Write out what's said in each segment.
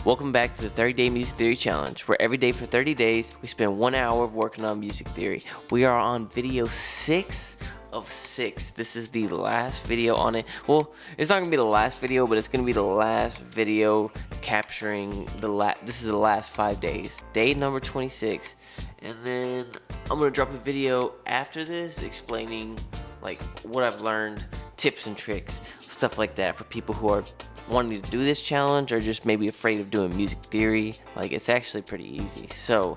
Welcome back to the 30-Day Music Theory Challenge, where every day for 30 days, we spend 1 hour of working on music theory. We are on video 6 of 6. This is the last video on it. Well, it's not going to be the last video, but it's going to be the last video capturing this is the last 5 days. Day number 26. And then I'm going to drop a video after this explaining like what I've learned, tips and tricks, stuff like that for people who are wanting to do this challenge or just maybe afraid of doing music theory. Like, it's actually pretty easy. So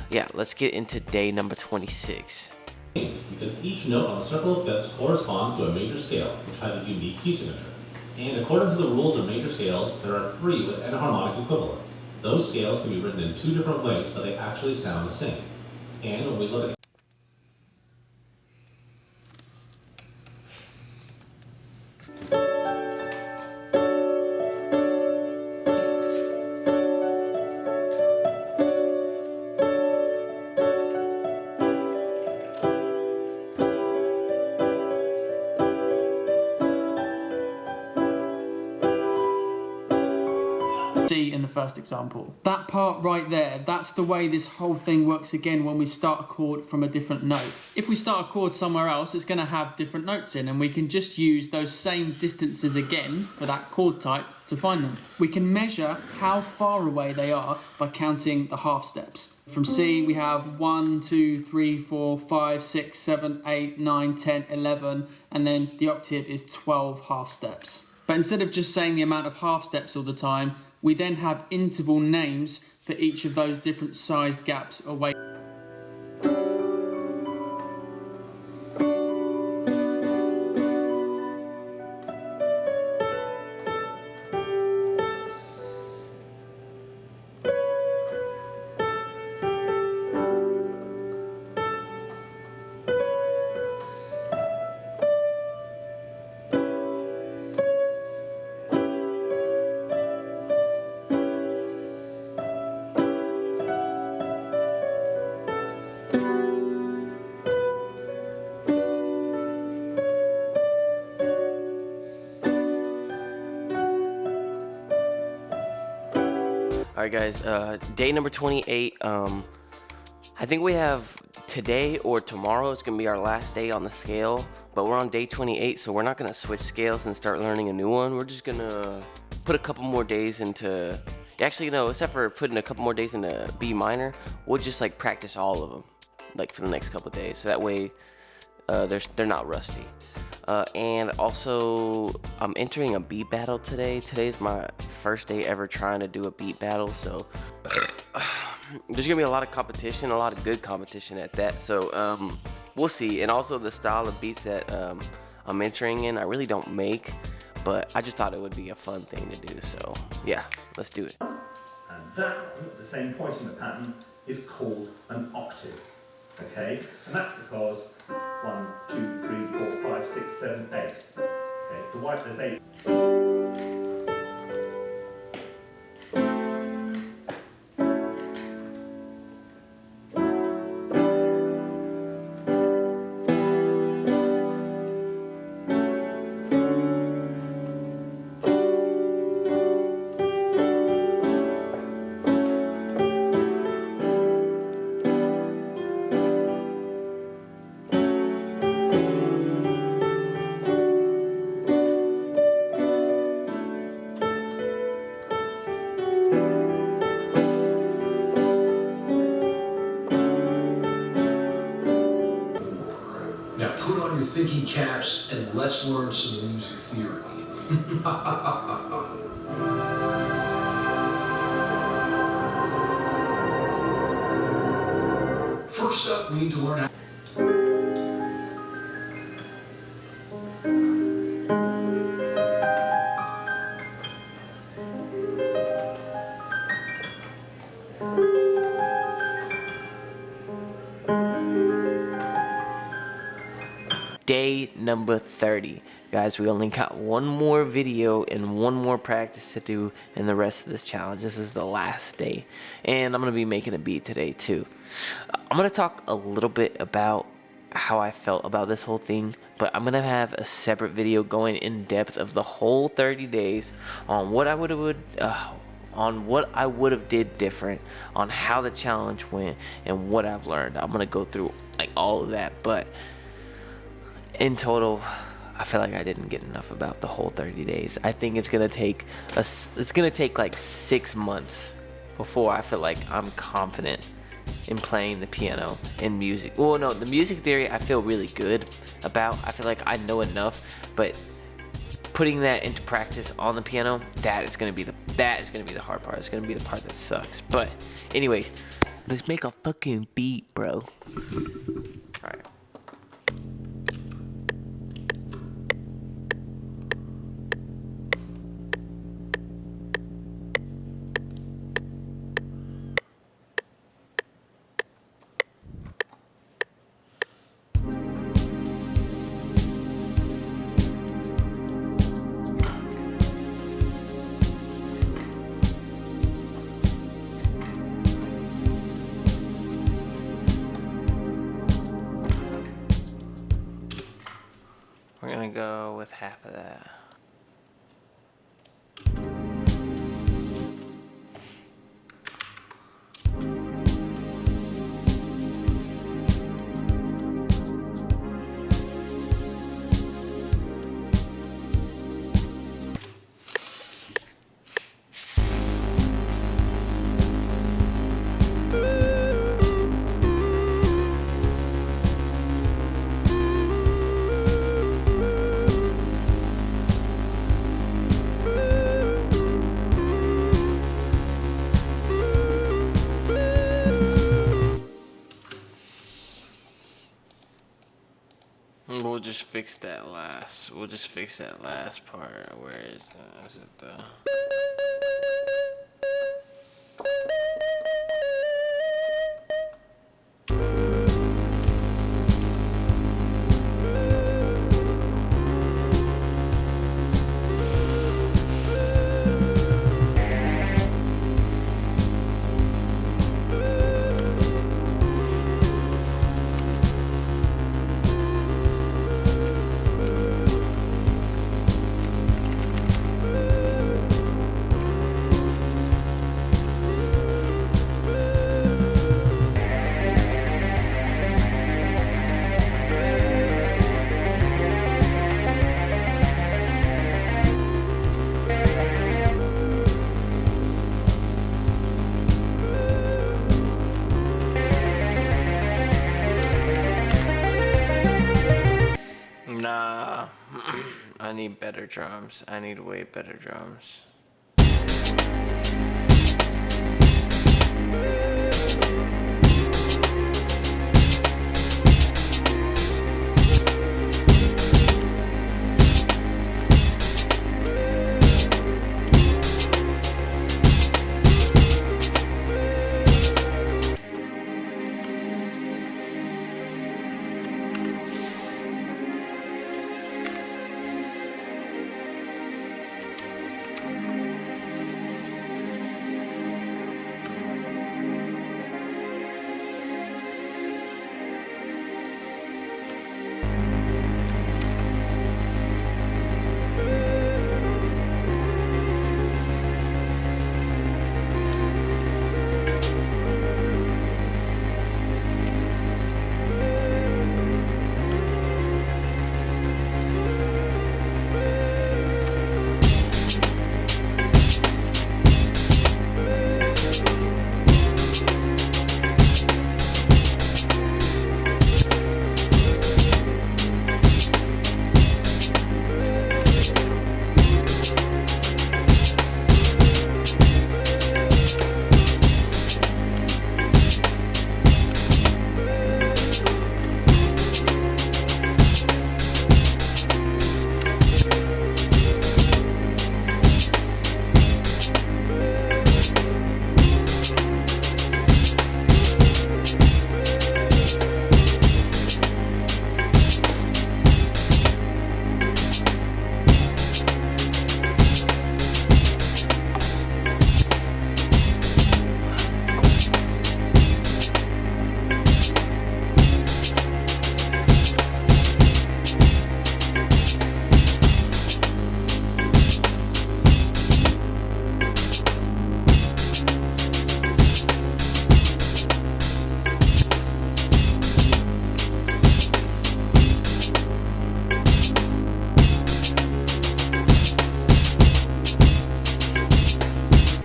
yeah, let's get into day number 26. Because each note on the circle of fifths corresponds to a major scale, which has a unique key signature. And according to the rules of major scales, there are 3 with enharmonic equivalents. Those scales can be written in 2 different ways, but they actually sound the same. And when we look at C in the first example. That part right there, that's the way this whole thing works again when we start a chord from a different note. If we start a chord somewhere else, it's going to have different notes in, and we can just use those same distances again for that chord type to find them. We can measure how far away they are by counting the half steps. From C, we have 1, 2, 3, 4, 5, 6, 7, 8, 9, 10, 11, and then the octave is 12 half steps. But instead of just saying the amount of half steps all the time, we then have interval names for each of those different sized gaps away. Alright guys, day number 28. I think we have today or tomorrow is going to be our last day on the scale, but we're on day 28, so we're not going to switch scales and start learning a new one. We're just going to put a couple more days into, actually no, except for putting a couple more days into B minor, we'll just like practice all of them like for the next couple days, so that way they're not rusty. And also, I'm entering a beat battle today. Today's my first day ever trying to do a beat battle, so there's gonna be a lot of competition, a lot of good competition at that. So we'll see. And also the style of beats that I'm entering in, I really don't make, but I just thought it would be a fun thing to do. So yeah, let's do it. And that one at the same point in the pattern is called an octave. Okay, and that's because 1, 2, 3, 4, 5, 6, 7, 8. Okay, the white there's 8. Now put on your thinking caps and let's learn some music theory. First up, we need to learn how. Day number 30. Guys, we only got one more video and one more practice to do in the rest of this challenge. This is the last day, and I'm going to be making a beat today too. I'm going to talk a little bit about how I felt about this whole thing, but I'm going to have a separate video going in depth of the whole 30 days on what I would on what I would have did different, on how the challenge went, and what I've learned. I'm gonna go through like all of that, but in total, I feel like I didn't get enough about the whole 30 days. I think it's gonna take like 6 months before I feel like I'm confident in playing the piano and music. Well, no, the music theory I feel really good about. I feel like I know enough, but putting that into practice on the piano, that is gonna be the hard part. It's gonna be the part that sucks. But anyways, let's make a fucking beat, bro. All right. We're gonna go with half of that. We'll just fix that last. We'll just fix that last part. Where is it though? Nah, I need better drums. I need way better drums.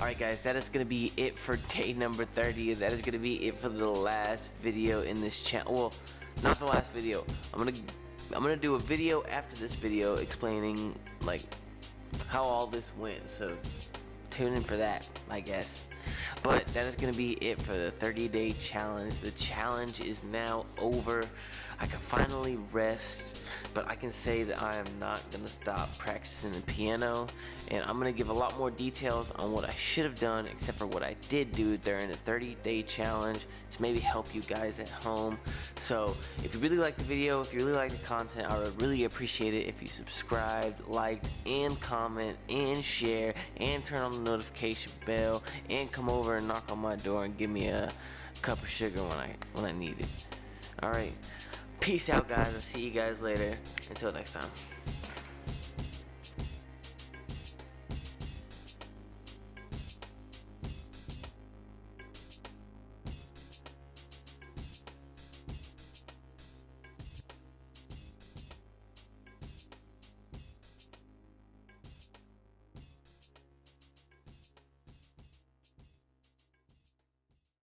Alright guys, that is gonna be it for day number 30. That is gonna be it for the last video in this channel. Well, not the last video. I'm gonna do a video after this video explaining like how all this went. So tune in for that, I guess. But that is gonna be it for the 30-day challenge. The challenge is now over. I can finally rest, but I can say that I am not gonna stop practicing the piano, and I'm gonna give a lot more details on what I should have done except for what I did do during the 30-day challenge to maybe help you guys at home. So if you really like the video, if you really like the content, I would really appreciate it if you subscribed, liked, and comment, and share, and turn on the notification bell, and come over and knock on my door and give me a cup of sugar when I need it. Alright, peace out guys, I'll see you guys later. Until next time.